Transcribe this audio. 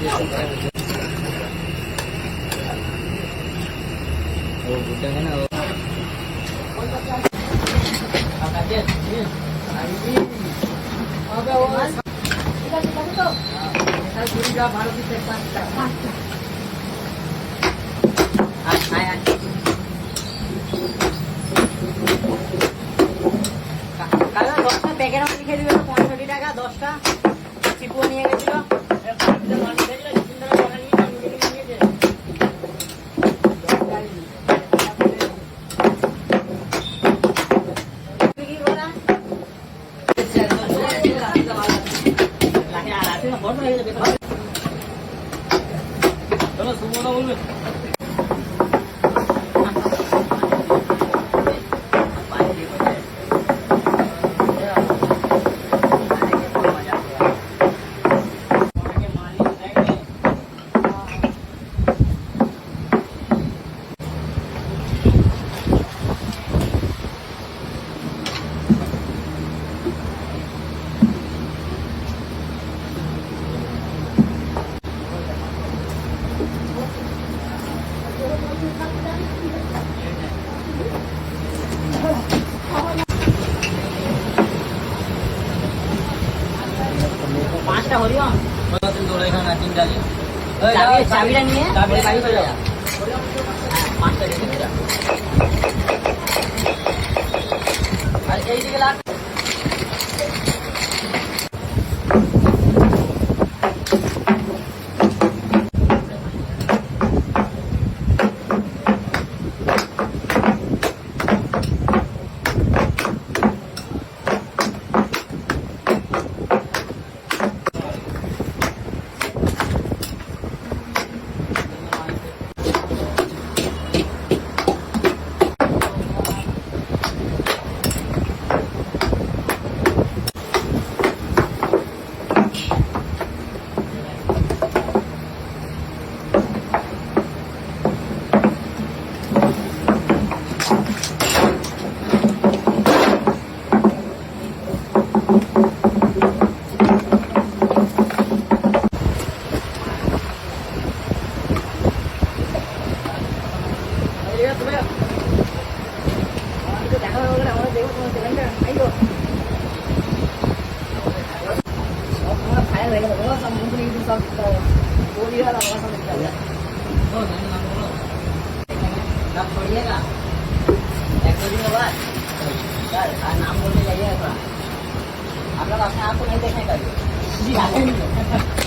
वो बुड्ढा है ना वो প্যাকেট লিখে দিবে 65 টাকা 10টা চিপুয়া নিয়ে গেছিল চলো সুমনা বলবে পাঁচটা হরিয়ম তিনটা চাবিটা নিয়ে বাড়ি চলে যা পাঁচটা আর এইদিকে লাগ छोड़िएगा एक दो दिन के बाद नाम बोलने जाइएगा थोड़ा आप लोग अपने आप को नहीं देखने का